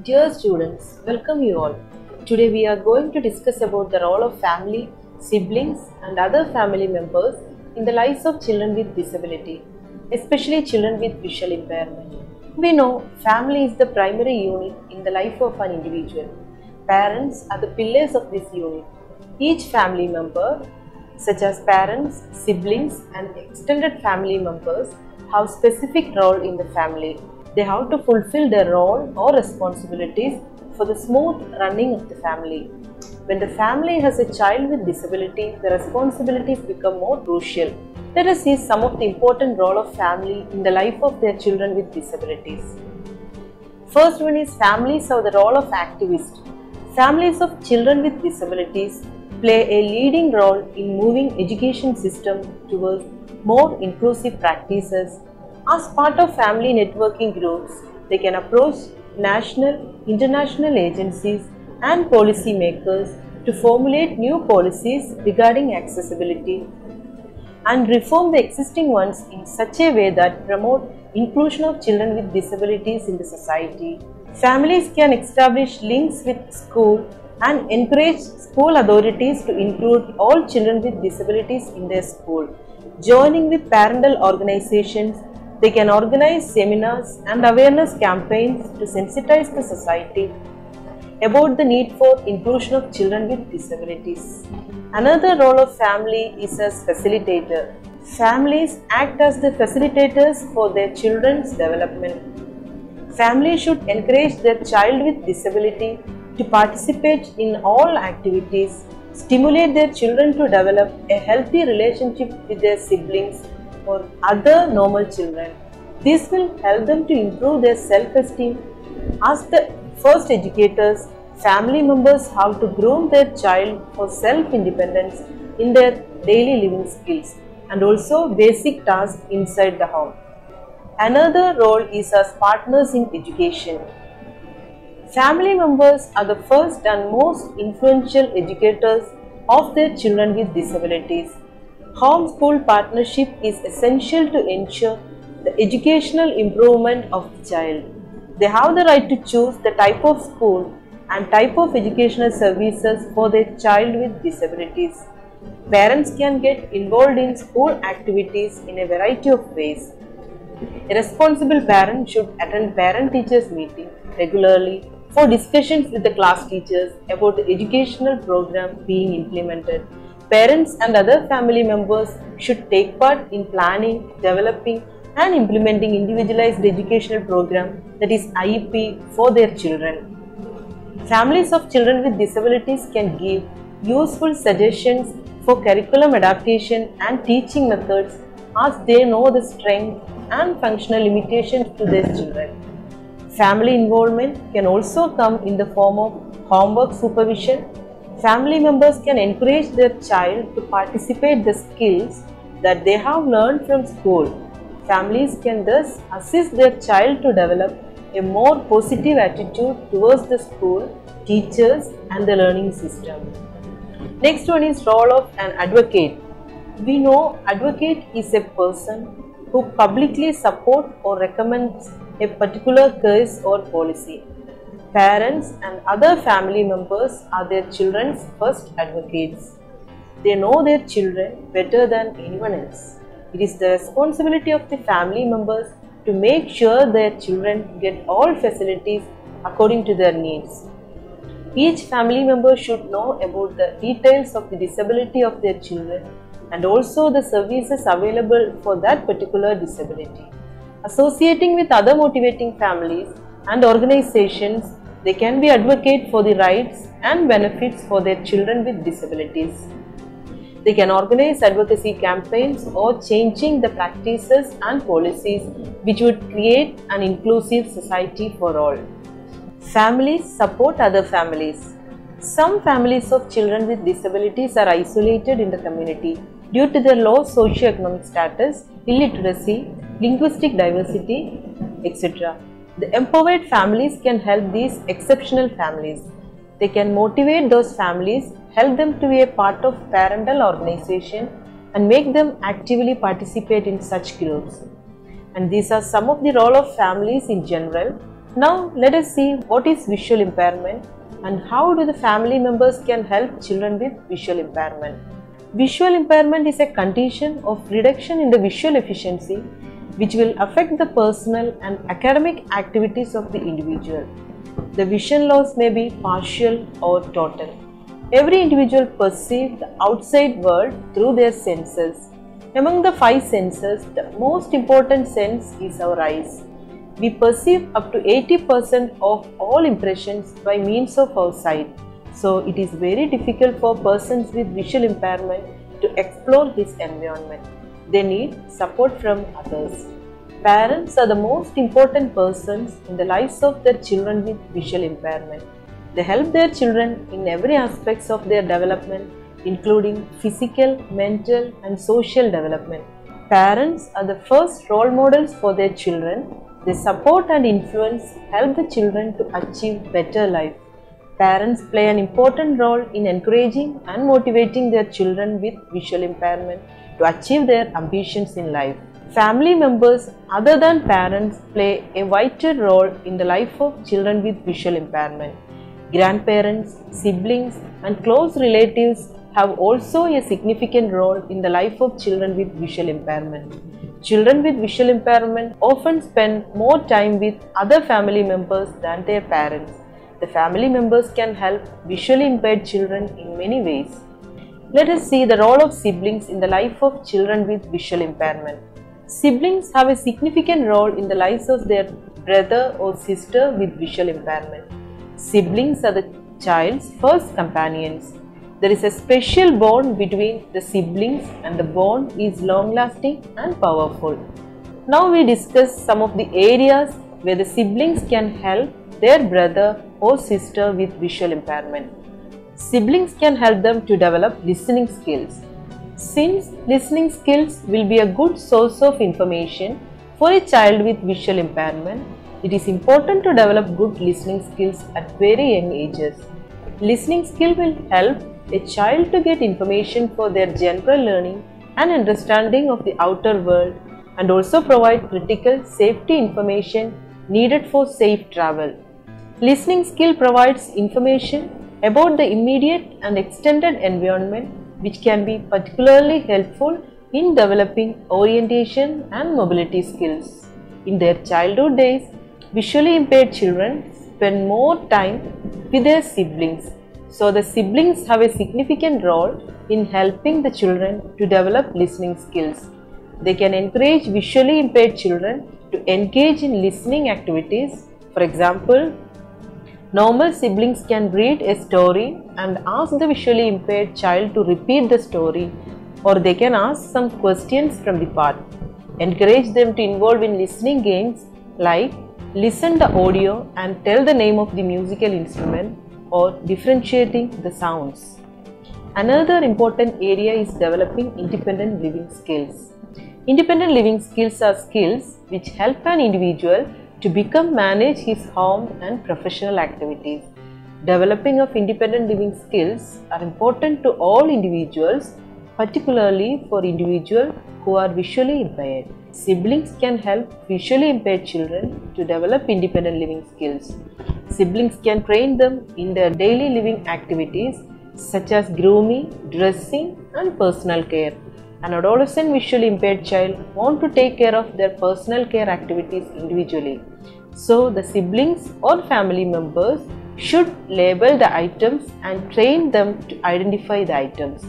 Dear students, welcome you all. Today we are going to discuss about the role of family, siblings and other family members in the lives of children with disability, especially children with visual impairment. We know family is the primary unit in the life of an individual. Parents are the pillars of this unit. Each family member, such as parents, siblings and extended family members, have specific role in the family. They have to fulfill their role or responsibilities for the smooth running of the family. When the family has a child with disability, the responsibilities become more crucial. Let us see some of the important role of family in the life of their children with disabilities. First one is families have the role of activist. Families of children with disabilities play a leading role in moving education system towards more inclusive practices. As part of family networking groups, they can approach national, international agencies and policy makers to formulate new policies regarding accessibility and reform the existing ones in such a way that promote inclusion of children with disabilities in the society. Families can establish links with school and encourage school authorities to include all children with disabilities in their school. Joining with parental organizations, they can organize seminars and awareness campaigns to sensitize the society about the need for inclusion of children with disabilities. Another role of family is as facilitator. Families act as the facilitators for their children's development. Families should encourage their child with disability to participate in all activities, stimulate their children to develop a healthy relationship with their siblings or other normal children. This will help them to improve their self-esteem. As the first educators, family members have to groom their child for self-independence in their daily living skills and also basic tasks inside the home. Another role is as partners in education. Family members are the first and most influential educators of their children with disabilities. Home-school partnership is essential to ensure the educational improvement of the child. They have the right to choose the type of school and type of educational services for their child with disabilities. Parents can get involved in school activities in a variety of ways. A responsible parent should attend parent-teachers meeting regularly for discussions with the class teachers about the educational program being implemented. Parents and other family members should take part in planning, developing and implementing individualized educational program, that is IEP, for their children. Families of children with disabilities can give useful suggestions for curriculum adaptation and teaching methods as they know the strength and functional limitations to their children. Family involvement can also come in the form of homework supervision. Family members can encourage their child to participate the skills that they have learned from school. Families can thus assist their child to develop a more positive attitude towards the school, teachers and the learning system. Next one is role of an advocate. We know advocate is a person who publicly supports or recommends a particular case or policy. Parents and other family members are their children's first advocates. They know their children better than anyone else. It is the responsibility of the family members to make sure their children get all facilities according to their needs. Each family member should know about the details of the disability of their children and also the services available for that particular disability. Associating with other motivating families and organizations, they can be advocate for the rights and benefits for their children with disabilities. They can organize advocacy campaigns or changing the practices and policies which would create an inclusive society for all. Families support other families. Some families of children with disabilities are isolated in the community due to their low socioeconomic status, illiteracy, linguistic diversity, etc. The empowered families can help these exceptional families. They can motivate those families, help them to be a part of parental organization and make them actively participate in such groups. And these are some of the role of families in general. Now let us see what is visual impairment and how do the family members can help children with visual impairment. Visual impairment is a condition of reduction in the visual efficiency which will affect the personal and academic activities of the individual. The vision loss may be partial or total. Every individual perceives the outside world through their senses. Among the 5 senses, the most important sense is our eyes. We perceive up to 80% of all impressions by means of our sight. So it is very difficult for persons with visual impairment to explore this environment. They need support from others. Parents are the most important persons in the lives of their children with visual impairment. They help their children in every aspect of their development, including physical, mental, and social development. Parents are the first role models for their children. They support and influence help the children to achieve better life. Parents play an important role in encouraging and motivating their children with visual impairment to achieve their ambitions in life. Family members other than parents play a vital role in the life of children with visual impairment. Grandparents, siblings, and close relatives have also a significant role in the life of children with visual impairment. Children with visual impairment often spend more time with other family members than their parents. The family members can help visually impaired children in many ways. Let us see the role of siblings in the life of children with visual impairment. Siblings have a significant role in the lives of their brother or sister with visual impairment. Siblings are the child's first companions. There is a special bond between the siblings and the bond is long-lasting and powerful. Now we discuss some of the areas where the siblings can help their brother or sister with visual impairment. Siblings can help them to develop listening skills. Since listening skills will be a good source of information for a child with visual impairment, it is important to develop good listening skills at very young ages. Listening skill will help a child to get information for their general learning and understanding of the outer world and also provide critical safety information needed for safe travel. Listening skill provides information about the immediate and extended environment which can be particularly helpful in developing orientation and mobility skills. In their childhood days, visually impaired children spend more time with their siblings. So the siblings have a significant role in helping the children to develop listening skills. They can encourage visually impaired children to engage in listening activities. For example, normal siblings can read a story and ask the visually impaired child to repeat the story, or they can ask some questions from the part. Encourage them to involve in listening games like listen the audio and tell the name of the musical instrument or differentiating the sounds. Another important area is developing independent living skills. Independent living skills are skills which help an individual to manage his home and professional activities. Developing of independent living skills are important to all individuals, particularly for individuals who are visually impaired. Siblings can help visually impaired children to develop independent living skills. Siblings can train them in their daily living activities such as grooming, dressing, and personal care. An adolescent visually impaired child wants to take care of their personal care activities individually. So the siblings or family members should label the items and train them to identify the items.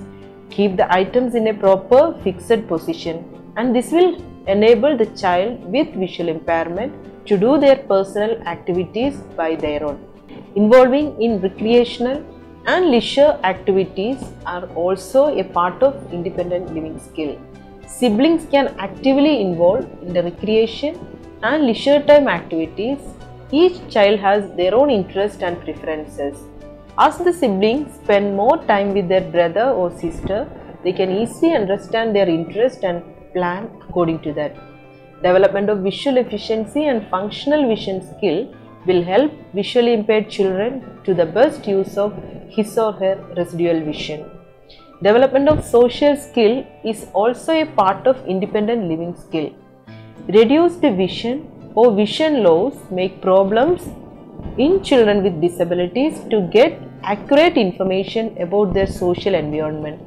Keep the items in a proper fixed position, and this will enable the child with visual impairment to do their personal activities by their own. Involving in recreational and leisure activities are also a part of independent living skill. Siblings can actively involve in the recreation and leisure time activities. Each child has their own interests and preferences. As the siblings spend more time with their brother or sister, they can easily understand their interest and plan according to that. Development of visual efficiency and functional vision skill will help visually impaired children to the best use of his or her residual vision. Development of social skill is also a part of independent living skill. Reduced vision or vision loss make problems in children with disabilities to get accurate information about their social environment.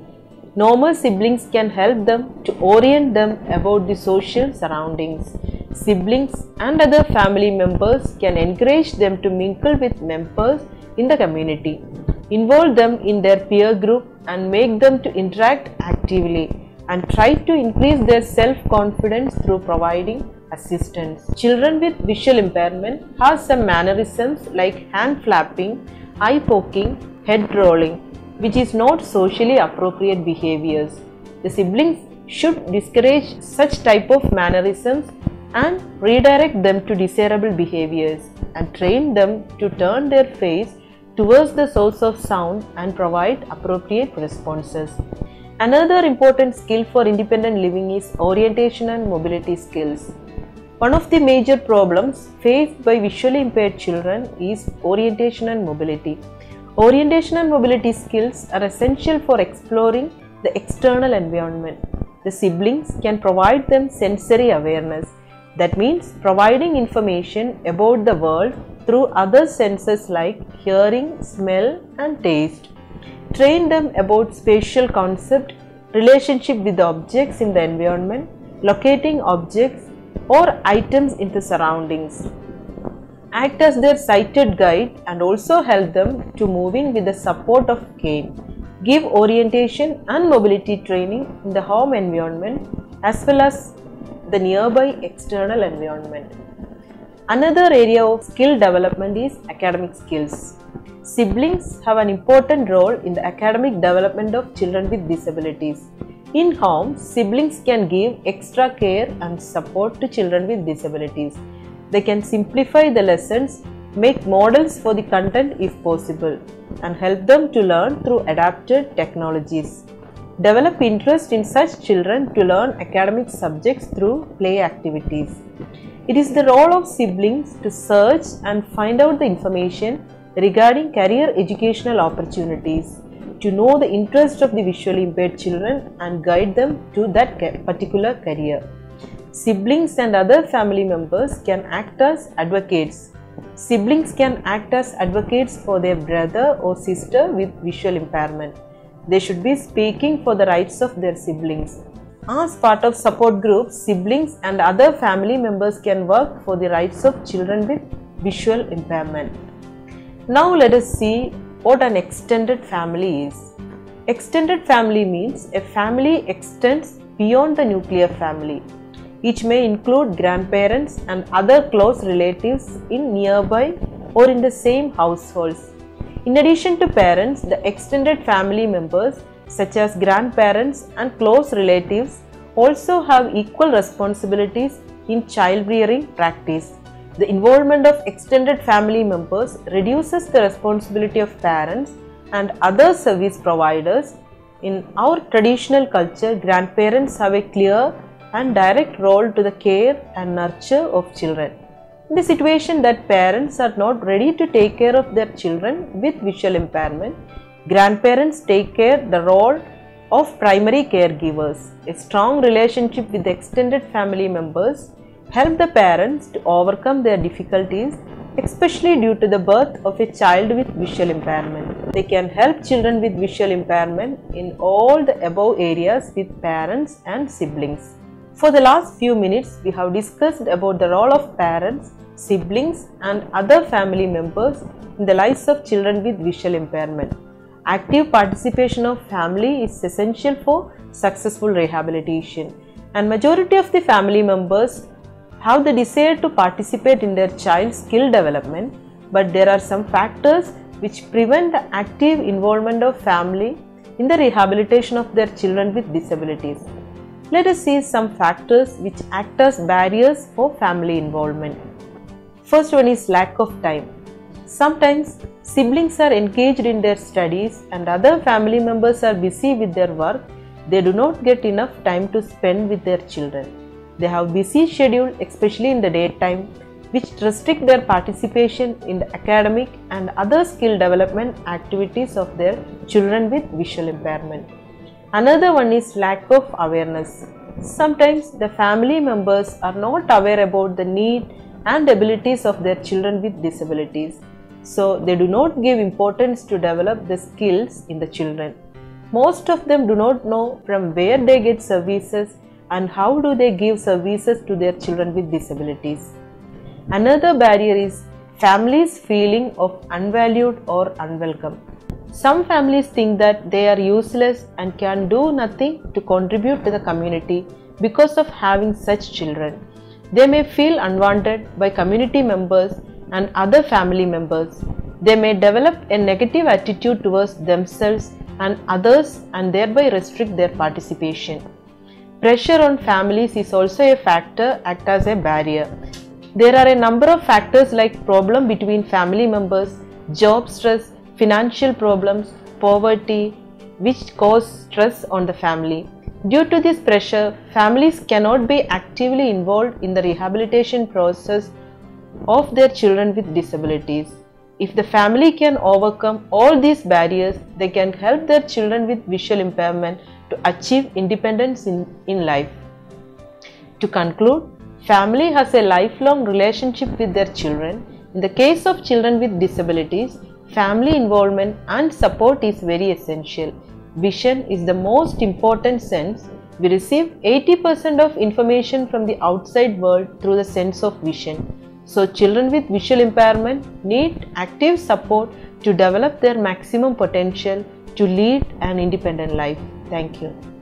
Normal siblings can help them to orient them about the social surroundings. Siblings and other family members can encourage them to mingle with members in the community, involve them in their peer group and make them to interact actively, and try to increase their self-confidence through providing assistance. Children with visual impairment have some mannerisms like hand flapping, eye poking, head rolling, which is not socially appropriate behaviors. The siblings should discourage such type of mannerisms and redirect them to desirable behaviors and train them to turn their face towards the source of sound and provide appropriate responses. Another important skill for independent living is orientation and mobility skills. One of the major problems faced by visually impaired children is orientation and mobility. Orientation and mobility skills are essential for exploring the external environment. The siblings can provide them sensory awareness. That means providing information about the world through other senses like hearing, smell and taste. Train them about spatial concept, relationship with objects in the environment, locating objects or items in the surroundings. Act as their sighted guide and also help them to moving with the support of cane. Give orientation and mobility training in the home environment as well as the nearby external environment. Another area of skill development is academic skills. Siblings have an important role in the academic development of children with disabilities. In homes, siblings can give extra care and support to children with disabilities. They can simplify the lessons, make models for the content if possible, and help them to learn through adapted technologies. Develop interest in such children to learn academic subjects through play activities. It is the role of siblings to search and find out the information regarding career educational opportunities, to know the interest of the visually impaired children and guide them to that particular career. Siblings and other family members can act as advocates. Siblings can act as advocates for their brother or sister with visual impairment. They should be speaking for the rights of their siblings. As part of support groups, siblings and other family members can work for the rights of children with visual impairment. Now let us see what an extended family is. Extended family means a family extends beyond the nuclear family. Each may include grandparents and other close relatives in nearby or in the same households. In addition to parents, the extended family members such as grandparents and close relatives also have equal responsibilities in child rearing practice. The involvement of extended family members reduces the responsibility of parents and other service providers. In our traditional culture, grandparents have a clear and direct role to the care and nurture of children. In the situation that parents are not ready to take care of their children with visual impairment, grandparents take care the role of primary caregivers. A strong relationship with the extended family members help the parents to overcome their difficulties, especially due to the birth of a child with visual impairment. They can help children with visual impairment in all the above areas with parents and siblings. For the last few minutes, we have discussed about the role of parents, siblings and other family members in the lives of children with visual impairment. Active participation of family is essential for successful rehabilitation, and majority of the family members have the desire to participate in their child's skill development, but there are some factors which prevent the active involvement of family in the rehabilitation of their children with disabilities. Let us see some factors which act as barriers for family involvement. First one is lack of time. Sometimes siblings are engaged in their studies and other family members are busy with their work. They do not get enough time to spend with their children. They have busy schedule, especially in the daytime, which restrict their participation in the academic and other skill development activities of their children with visual impairment. Another one is lack of awareness. Sometimes the family members are not aware about the need and abilities of their children with disabilities. So they do not give importance to develop the skills in the children. Most of them do not know from where they get services and how do they give services to their children with disabilities. Another barrier is families' feeling of unvalued or unwelcome. Some families think that they are useless and can do nothing to contribute to the community because of having such children. They may feel unwanted by community members and other family members. They may develop a negative attitude towards themselves and others and thereby restrict their participation. Pressure on families is also a factor act as a barrier. There are a number of factors like problem between family members, job stress, financial problems, poverty, which cause stress on the family. Due to this pressure, families cannot be actively involved in the rehabilitation process of their children with disabilities. If the family can overcome all these barriers, they can help their children with visual impairment to achieve independence in life. To conclude, family has a lifelong relationship with their children. In the case of children with disabilities, family involvement and support is very essential. Vision is the most important sense. We receive 80% of information from the outside world through the sense of vision. So children with visual impairment need active support to develop their maximum potential to lead an independent life. Thank you.